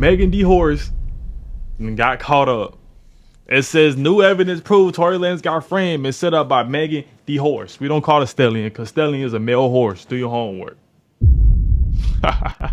Megan D. Horse and got caught up. It says new evidence proves Tory Lanez got framed and set up by Megan D. Horse. We don't call it Stallion because Stallion is a male horse. Do your homework.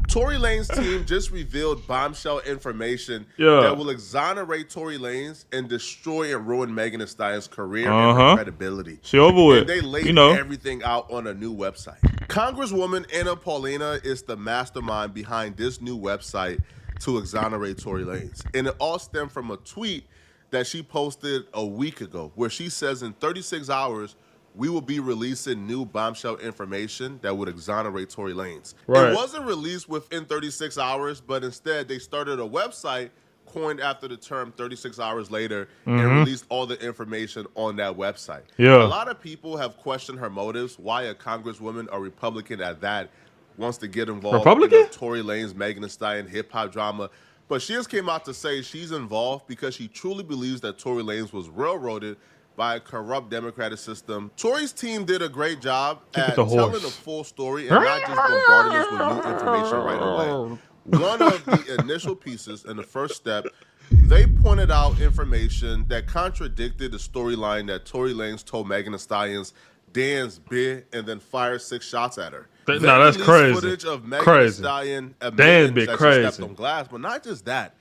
Tory Lanez team just revealed bombshell information that will exonerate Tory Lanez and destroy and ruin Megan Thee Stallion's career and her credibility. She over with. And they laid everything out on a new website. Congresswoman Anna Paulina is the mastermind behind this new website to exonerate Tory Lanez. And it all stemmed from a tweet that she posted a week ago where she says in 36 hours, we will be releasing new bombshell information that would exonerate Tory Lanez. It wasn't released within 36 hours, but instead they started a website coined after the term 36 hours later and released all the information on that website. A lot of people have questioned her motives, why a congresswoman, a Republican at that, wants to get involved in the Tory Lanez, Megan Thee Stallion hip-hop drama. But she just came out to say she's involved because she truly believes that Tory Lanez was railroaded by a corrupt democratic system. Tory's team did a great job at telling the full story and not just bombarding us with new information right away. One of the initial pieces in the first step, they pointed out information that contradicted the storyline that Tory Lanez told Megan Thee Stallion's dance bit and then fired 6 shots at her. No, that's crazy. Footage of Megan Thee Stallion admitting that she stepped on glass, but not just that.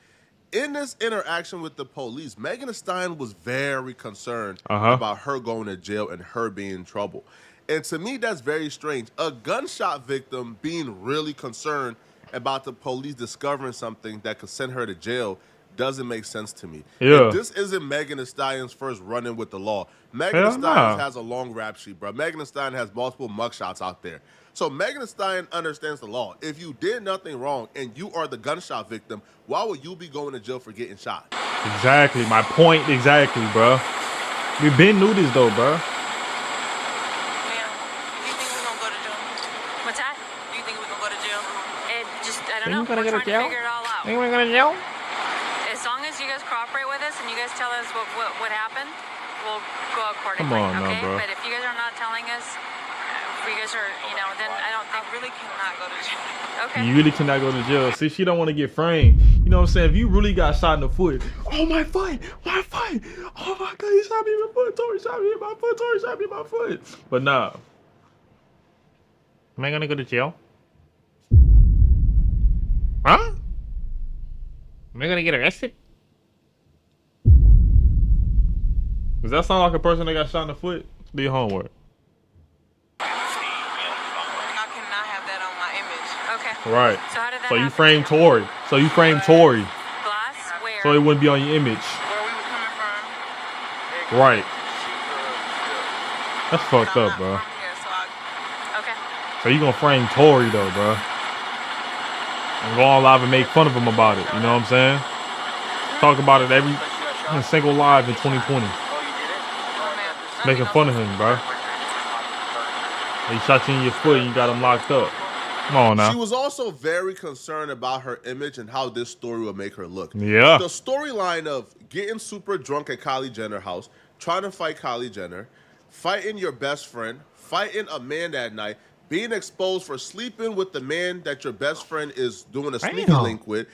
In this interaction with the police, Megan Thee Stallion was very concerned about her going to jail and her being in trouble. And to me, that's very strange. A gunshot victim being really concerned about the police discovering something that could send her to jail doesn't make sense to me. And this isn't Megan Thee Stallion's first run-in with the law. Megan Thee Stallion has a long rap sheet, bro. Megan Thee Stallion has multiple mugshots out there. So Megan Thee Stallion understands the law. If you did nothing wrong and you are the gunshot victim, why would you be going to jail for getting shot? Exactly. My point exactly, bro. We been knew this though, bro. Ma'am, do you think we're gonna go to jail? What's that? Do you think we're gonna go to jail? It just, I don't know. We're trying to figure it all out. Think we're gonna jail? As long as you guys cooperate with us and you guys tell us what happened, we'll go accordingly. Come on, okay? now, bro. But if you guys are not telling us, if you guys are, then I don't think really cannot go to jail. Okay. You really cannot go to jail. See, she don't want to get framed. You know what I'm saying? If you really got shot in the foot, oh my foot. Oh my God, he shot me in my foot. Tory shot me in my foot. Tory shot me in my foot. But nah. Am I gonna go to jail? Huh? Am I gonna get arrested? Does that sound like a person that got shot in the foot? Do your homework. I cannot have that on my image. Okay. Right. So how did that So you happen? framed Tory. Glass? Where? So it wouldn't be on your image. Where we were coming from? Right. That's fucked up, bro. Okay. So you gonna frame Tory though, bro. And go on live and make fun of him about it. You know what I'm saying? Talk about it every single live in 2020. Making fun of him, bro. He shot you in your foot and you got him locked up. Come on now. She was also very concerned about her image and how this story would make her look. Yeah. The storyline of getting super drunk at Kylie Jenner's house, trying to fight Kylie Jenner, fighting your best friend, fighting a man that night, being exposed for sleeping with the man that your best friend is doing a sneaky link with,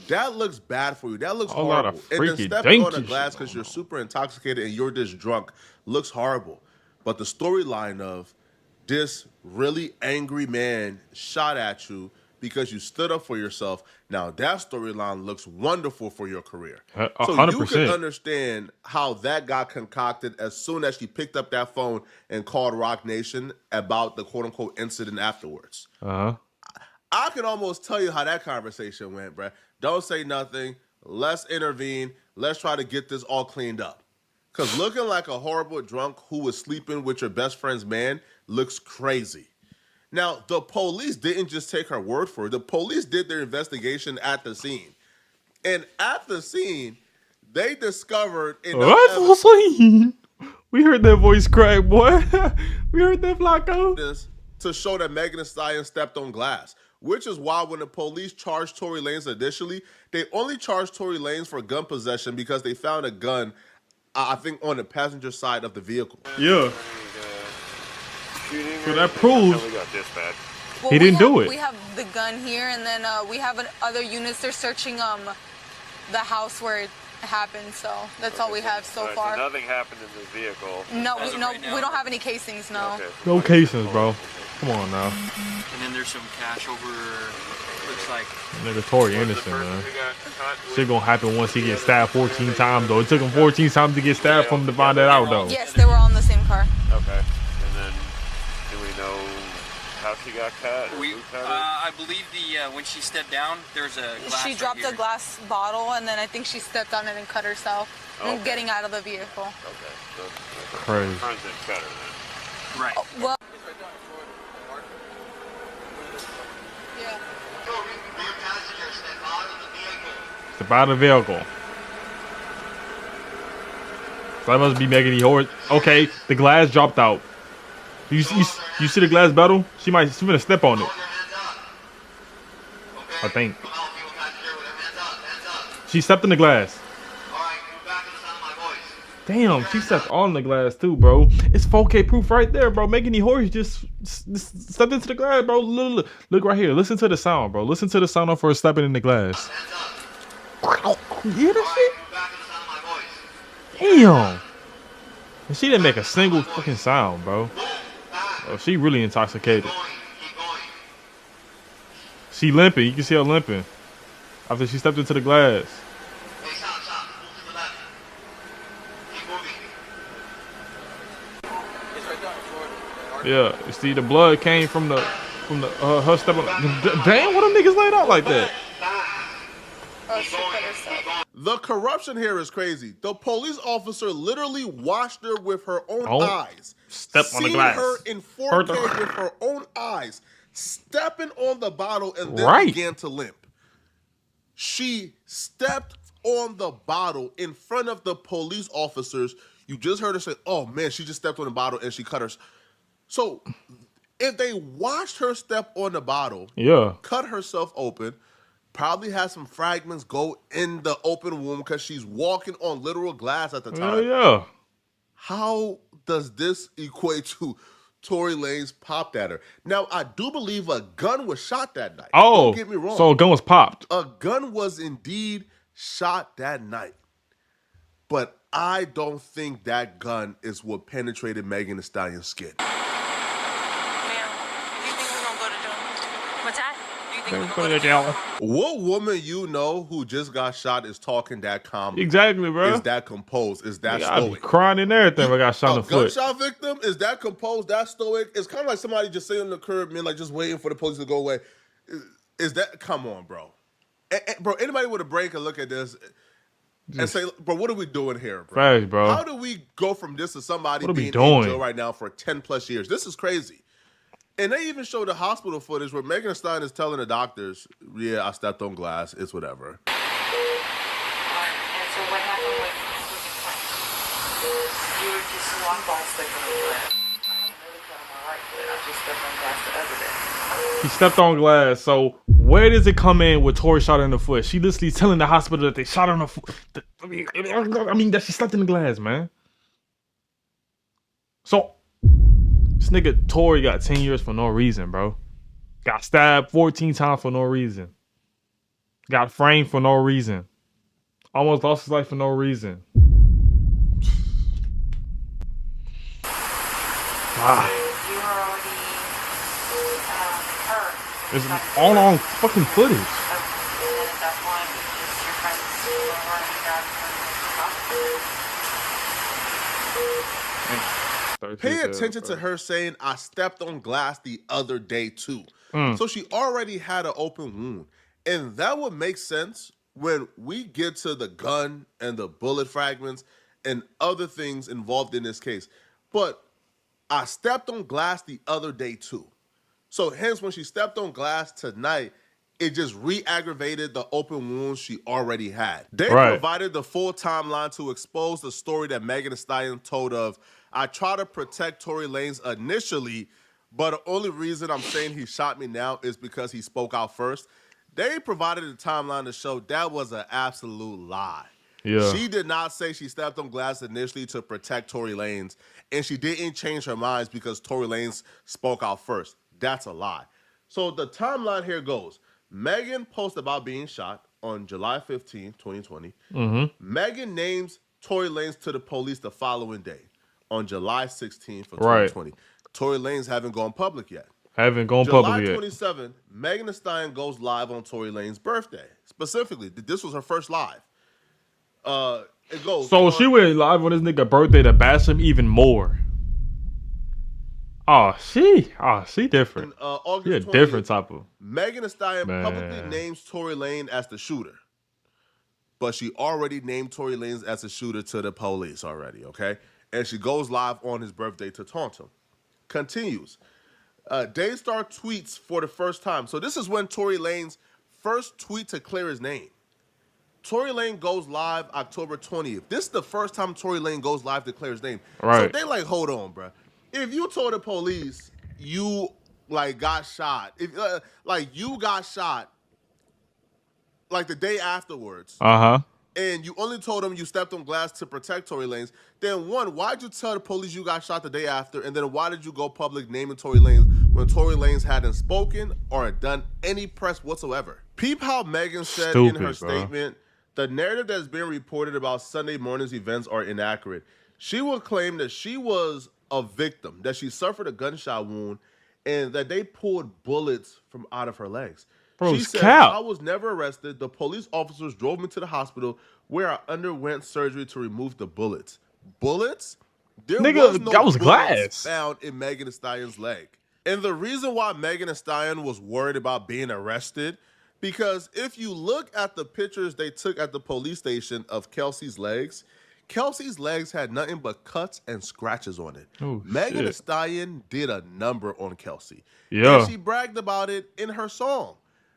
that looks bad for you. That looks horrible. And then stepping on a glass because you're super intoxicated and you're just drunk looks horrible. But the storyline of this really angry man shot at you because you stood up for yourself, now that storyline looks wonderful for your career. 100%. So you can understand how that got concocted as soon as she picked up that phone and called Rock Nation about the quote-unquote incident afterwards. I can almost tell you how that conversation went, bruh. Don't say nothing. Let's intervene. Let's try to get this all cleaned up. Because looking like a horrible drunk who was sleeping with your best friend's man looks crazy. Now, the police didn't just take her word for it. The police did their investigation at the scene. And at the scene, they discovered... We heard that voice crack, boy. We heard that, Flacco. To show that Megan Thee Stallion stepped on glass. Which is why when the police charged Tory Lanez initially, they only charged Tory Lanez for gun possession because they found a gun, I think, on the passenger side of the vehicle. Yeah. So that proves Well, he didn't do it. We have the gun here, and then we have other units. They're searching the house where it happened. So that's all we have so far. So nothing happened in the vehicle. No, we don't have any casings. No. Okay. No casings, bro. Come on now. And then there's some cash over. Looks like. Nigga Tory innocent, man. Shit gonna happen once he gets stabbed 14 times, though. It took him 14 times to get stabbed for him to find that out, though. Yes, they were all in the same car. Okay. And then, do we know how she got cut? I believe when she stepped down, there's a glass. She dropped a glass bottle, and then I think she stepped on it and cut herself. Okay. And getting out of the vehicle. Okay. So, Crazy. Friends didn't cut her then. Right. Oh, well. Yeah. Step out of the vehicle. So that must be Megan Horse. Okay, the glass dropped out. You see the glass battle? She gonna step on it. I think. She stepped in the glass. Damn, she stepped on the glass too, bro. It's 4K proof right there, bro. Megan Horse just stepped into the glass, bro. Look right here. Listen to the sound, bro. Listen to the sound of her stepping in the glass. You hear that shit? Damn. And she didn't make a single fucking sound, bro. Oh, she really intoxicated. She limping. You can see her limping after she stepped into the glass. Yeah, you see the blood came from her stepping. Damn, what them niggas laid out like that? The corruption here is crazy. The police officer literally watched her with her own eyes. Step on the glass. Seen her in 4K with her own eyes, stepping on the bottle and then began to limp. She stepped on the bottle in front of the police officers. You just heard her say, "Oh man, she just stepped on the bottle and she cut her." So if they watched her step on the bottle, cut herself open, probably had some fragments go in the open wound because she's walking on literal glass at the time. Yeah. How does this equate to Tory Lanez popped at her? Now, I do believe a gun was shot that night. Oh, don't get me wrong. So a gun was popped. A gun was indeed shot that night. But I don't think that gun is what penetrated Megan Thee Stallion's skin. What woman you know who just got shot is talking that calm? Exactly, bro. Is that composed? Is that I be stoic? crying and everything. I got shot in the foot. Gunshot victim? Is that composed? That stoic? It's kind of like somebody just sitting on the curb, man, like just waiting for the police to go away. Is that? Come on, bro. Bro, anybody with a brain can look at this and say, bro, what are we doing here, bro? Facts, bro. How do we go from this to somebody being in jail right now for 10 plus years? This is crazy. And they even show the hospital footage where Megan Thee Stallion is telling the doctors, yeah, I stepped on glass. It's whatever. And so what happened with you were just one ball stepping on glass. I haven't really cut on my right foot. I just stepped on glass the other day. He stepped on glass. So where does it come in with Tory shot her in the foot? She literally telling the hospital that they shot her in the foot. I mean that she stepped in the glass, man. So this nigga Tory got 10 years for no reason, bro. Got stabbed 14 times for no reason. Got framed for no reason. Almost lost his life for no reason. It's all on fucking footage. Pay attention to her saying, I stepped on glass the other day too. So she already had an open wound. And that would make sense when we get to the gun and the bullet fragments and other things involved in this case. But I stepped on glass the other day too. So hence when she stepped on glass tonight, it just re-aggravated the open wounds she already had. They provided the full timeline to expose the story that Megan Thee Stallion told of, I try to protect Tory Lanez initially, but the only reason I'm saying he shot me now is because he spoke out first. They provided a timeline to show that was an absolute lie. Yeah. She did not say she stepped on glass initially to protect Tory Lanez, and she didn't change her minds because Tory Lanez spoke out first. That's a lie. So the timeline here goes. Megan posts about being shot on July 15, 2020. Megan names Tory Lanez to the police the following day on July 16th of 2020. Tory Lanez haven't gone public yet. Haven't gone July public yet. 27th, Megan Thee Stallion goes live on Tory Lanez's birthday. Specifically, this was her first live. It goes. So she went live on this nigga birthday to bash him even more. She different. August She a 20th, different type of. Megan Thee Stallion publicly names Tory Lanez as the shooter. But she already named Tory Lanez as a shooter to the police already, okay? And she goes live on his birthday to taunt him. Continues. Daystar tweets for the first time. So this is when Tory Lanez first tweet to clear his name. Tory Lanez goes live October 20th. This is the first time Tory Lanez goes live to clear his name. Right. So they like, hold on, bro. If you told the police you like got shot, if you got shot like the day afterwards, and you only told them you stepped on glass to protect Tory Lanez, then one, why'd you tell the police you got shot the day after? And then why did you go public naming Tory Lanez when Tory Lanez hadn't spoken or done any press whatsoever? Peep how Megan said in her statement, the narrative that's being reported about Sunday morning's events are inaccurate. She will claim that she was a victim, that she suffered a gunshot wound, and that they pulled bullets from out of her legs. Bro, she said, cap. I was never arrested. The police officers drove me to the hospital where I underwent surgery to remove the bullets. Bullets? There was no that was bullets glass found in Megan Thee Stallion's leg. And the reason why Megan Thee Stallion was worried about being arrested, because if you look at the pictures they took at the police station of Kelsey's legs had nothing but cuts and scratches on it. Megan Thee Stallion did a number on Kelsey. Yeah. And she bragged about it in her song.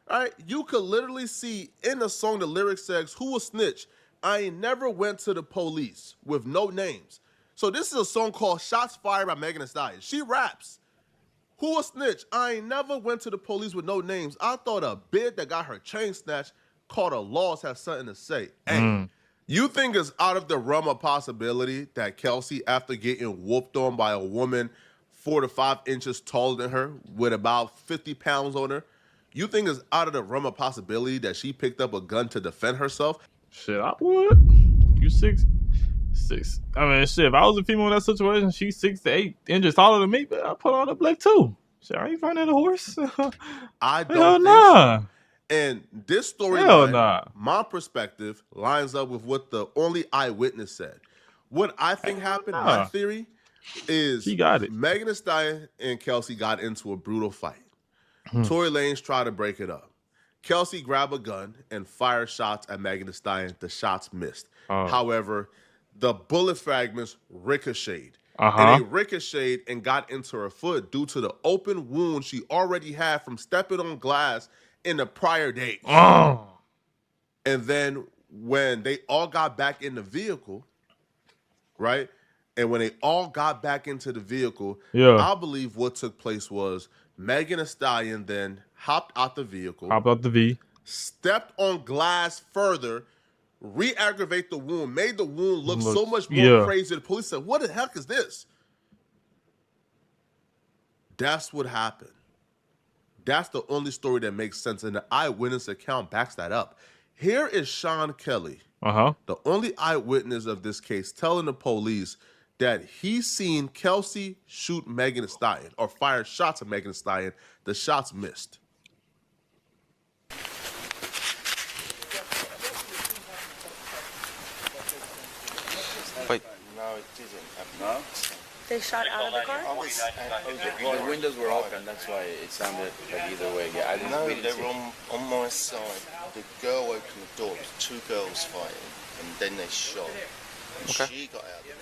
All right? You could literally see in the song the lyrics says, who will snitch? I ain't never went to the police with no names. So this is a song called Shots Fired by Megan Thee Stallion. She raps. Who a snitch? I ain't never went to the police with no names. I thought a bid that got her chain snatched called a loss had something to say. Hey, you think it's out of the realm of possibility that Kelsey, after getting whooped on by a woman 4 to 5 inches taller than her with about 50 pounds on her, you think it's out of the realm of possibility that she picked up a gun to defend herself? Shit, I would. You 6'6". I mean, shit, if I was a female in that situation, she's 6 to 8 inches taller than me, but I put on a black too. Shit, I ain't finding a horse. I don't think so. And this story, my perspective, lines up with what the only eyewitness said. What I think happened, my theory, is she got it. Megan Thee Stallion and Kelsey got into a brutal fight. Tory Lanez tried to break it up. Kelsey grabbed a gun and fired shots at Megan Thee Stallion. The shots missed. However, the bullet fragments ricocheted. And they ricocheted and got into her foot due to the open wound she already had from stepping on glass in the prior days. And then when they all got back in the vehicle, right? And when they all got back into the vehicle, I believe what took place was Megan Thee Stallion then hopped out the vehicle. Stepped on glass further, re-aggravate the wound, made the wound look so much more crazy. The police said, what the heck is this? That's what happened. That's the only story that makes sense, and the eyewitness account backs that up. Here is Sean Kelly, the only eyewitness of this case, telling the police that he's seen Kelsey shoot Megan Thee Stallion or fire shots at Megan Thee Stallion. The shots missed. Wait, no, it didn't. No? They shot out of the car? The windows were open, that's why it sounded like either way. Yeah, I didn't really they were on my side. The girl opened the door, it was 2 girls fighting, and then they shot. And she got out of the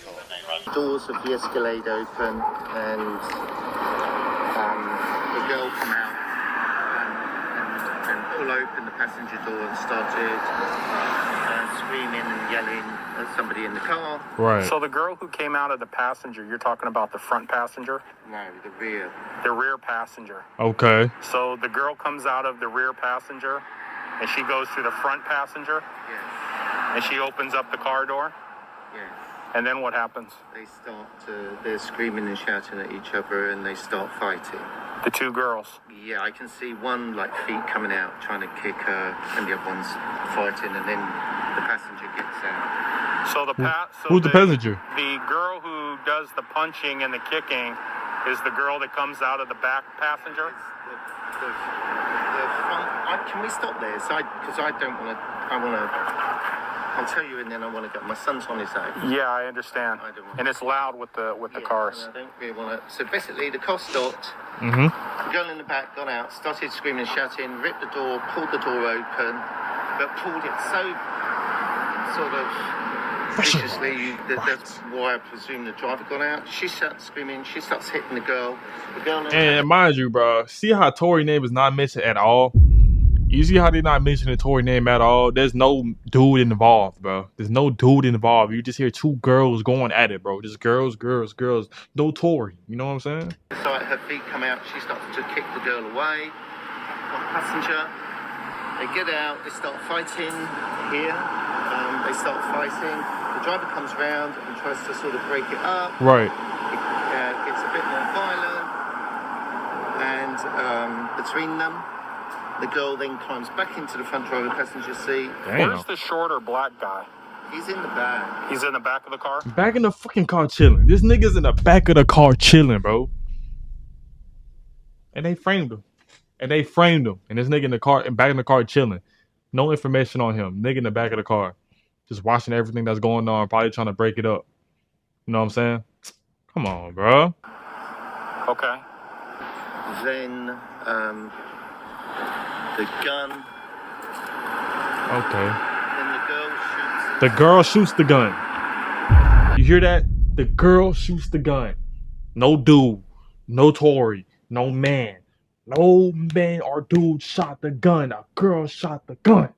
car. Doors of the Escalade open, and the girl come out and pull open the passenger door and started screaming and yelling at somebody in the car. Right. So the girl who came out of the passenger, you're talking about the front passenger? No, the rear. The rear passenger. Okay. So the girl comes out of the rear passenger, and she goes through the front passenger? Yes. And she opens up the car door? Yes. And then what happens? They start they're screaming and shouting at each other, and they start fighting. The two girls. Yeah, I can see one like feet coming out trying to kick her, and the other one's fighting, and then the passenger gets out. So who's the passenger? The girl who does the punching and the kicking is the girl that comes out of the back passenger. The front. Can we stop there? Because I don't want to. I'll tell you, and then I want to go. My son's on his own. Yeah, I understand. I don't want and it's loud with the cars. I don't really want to. So basically, the car stopped. Mm-hmm. The girl in the back got out, started screaming and shouting, ripped the door, pulled the door open, but pulled it so sort of viciously. That's why I presume the driver got out. She starts screaming. She starts hitting the girl. The girl. And mind you, bro, see how Tory name is not mentioned at all? You see how they're not mentioning Tory name at all? There's no dude involved, bro. There's no dude involved. You just hear two girls going at it, bro. Just girls. No Tory. You know what I'm saying? So her feet come out. She starts to kick the girl away. One passenger. They get out. They start fighting here. They start fighting. The driver comes round and tries to sort of break it up. Right. It gets a bit more violent. And between them, the girl then climbs back into the front driver passenger seat. Damn. Where's the shorter black guy? He's in the back. He's in the back of the car? Back in the fucking car chilling. This nigga's in the back of the car chilling, bro. And they framed him. And this nigga in the car, back in the car chilling. No information on him. Nigga in the back of the car. Just watching everything that's going on. Probably trying to break it up. You know what I'm saying? Come on, bro. Okay. Then, the gun. Okay. Then the girl shoots. The girl shoots the gun. You hear that? The girl shoots the gun. No dude. No Tory. No man. No man or dude shot the gun. A girl shot the gun.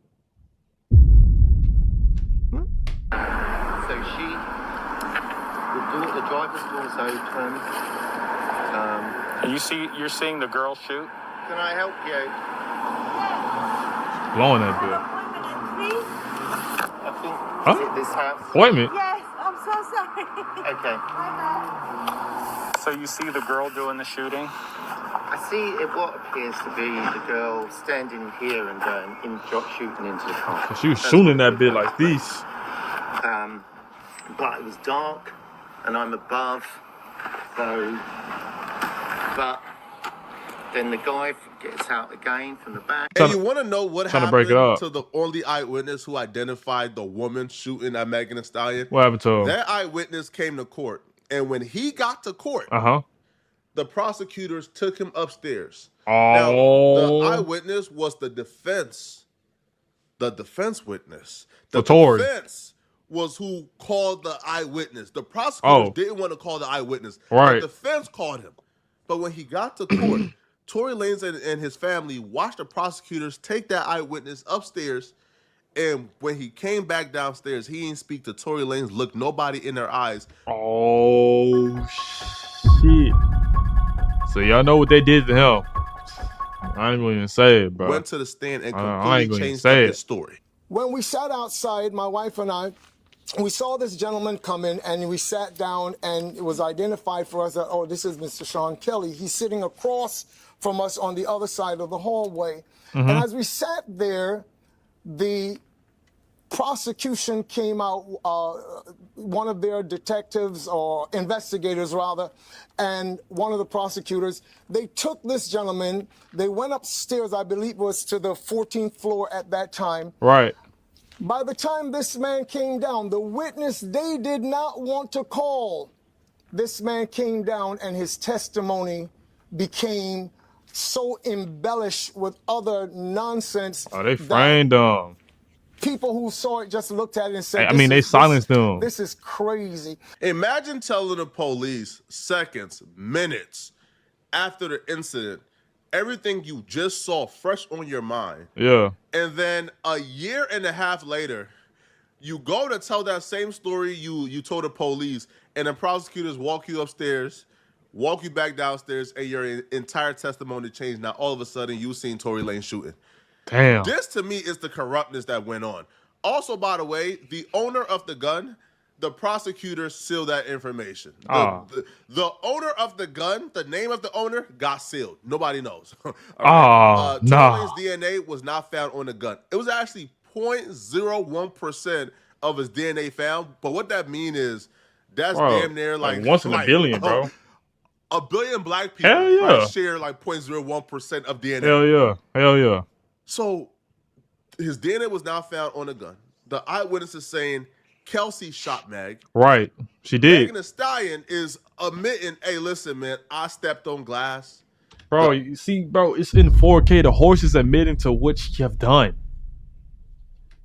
So the driver's door's open. You're seeing the girl shoot? Can I help you? Blowing that I think Huh? is it this house? bitch. Appointment. Yes, I'm so sorry. Okay. So you see the girl doing the shooting? I see what appears to be the girl standing here and shooting into the car. She was shooting that bit like this. But it was dark, and I'm above, so. But then the guy gets out again from the back. And you want to know what Trying to happened break it up. to the only eyewitness who identified the woman shooting at Megan Thee Stallion? What happened to him? That eyewitness came to court, and when he got to court, the prosecutors took him upstairs. Now, the eyewitness was the defense witness. The Tory. defense was who called the eyewitness. The prosecutors didn't want to call the eyewitness. Right. The defense called him. But when he got to court, Tory Lanez and his family watched the prosecutors take that eyewitness upstairs. And when he came back downstairs, he didn't speak to Tory Lanez, look nobody in their eyes. Oh, shit. So y'all know what they did to him. I ain't going to say it, bro. Went to the stand and I ain't completely gonna changed say up his it. story. When we sat outside, my wife and I, we saw this gentleman come in, and we sat down, and it was identified for us that, oh, this is Mr. Sean Kelly. He's sitting across from us on the other side of the hallway. And as we sat there, the prosecution came out, one of their detectives or investigators rather, and one of the prosecutors, they took this gentleman, they went upstairs, I believe it was to the 14th floor at that time. Right. By the time this man came down, the witness they did not want to call, this man came down and his testimony became so embellished with other nonsense. Oh, they framed him. People who saw it just looked at it and said, they silenced him. This is crazy. Imagine telling the police seconds, minutes after the incident, everything you just saw fresh on your mind. Yeah. And then a year and a half later, you go to tell that same story you told the police, and the prosecutors walk you upstairs, walk you back downstairs, and your entire testimony changed. Now, all of a sudden, you've seen Tory Lanez shooting. Damn. This, to me, is the corruptness that went on. Also, by the way, the owner of the gun, the prosecutor sealed that information. Ah. The owner of the gun, the name of the owner, got sealed. Nobody knows. All Ah, Tory nah. Lanez DNA was not found on the gun. It was actually 0.01% of his DNA found. But what that means is that's Bro, damn near like once in a billion, bro. A billion black people Hell yeah. share like 0.01% of DNA. Hell yeah. Hell yeah. So his DNA was now found on a gun. The eyewitness is saying Kelsey shot Meg. Right. She did. Megan Thee Stallion is admitting, hey, listen, man, I stepped on glass. Bro, you see, bro, it's in 4K. The horse is admitting to what she have done.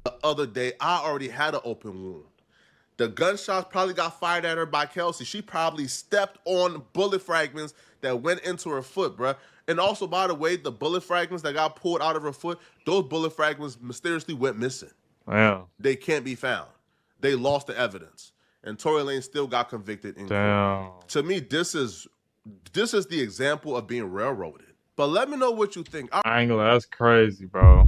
The other day, I already had an open wound. The gunshots probably got fired at her by Kelsey. She probably stepped on bullet fragments that went into her foot, bruh. And also, by the way, the bullet fragments that got pulled out of her foot, those bullet fragments mysteriously went missing. Yeah. They can't be found. They lost the evidence. And Tory Lanez still got convicted in court. To me, this is the example of being railroaded. But let me know what you think. I ain't gonna, that's crazy, bro.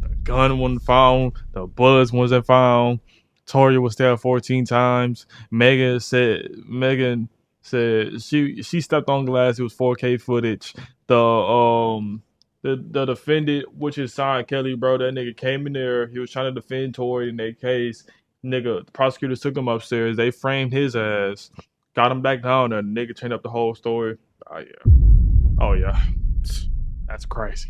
The gun wasn't found. The bullets wasn't found. Tory was there 14 times. Megan said she stepped on glass. It was 4K footage. The defendant, which is Sean Kelly, bro, that nigga came in there. He was trying to defend Tory in that case. Nigga, the prosecutors took him upstairs. They framed his ass. Got him back down there. The nigga changed up the whole story. Oh yeah. Oh yeah. That's crazy.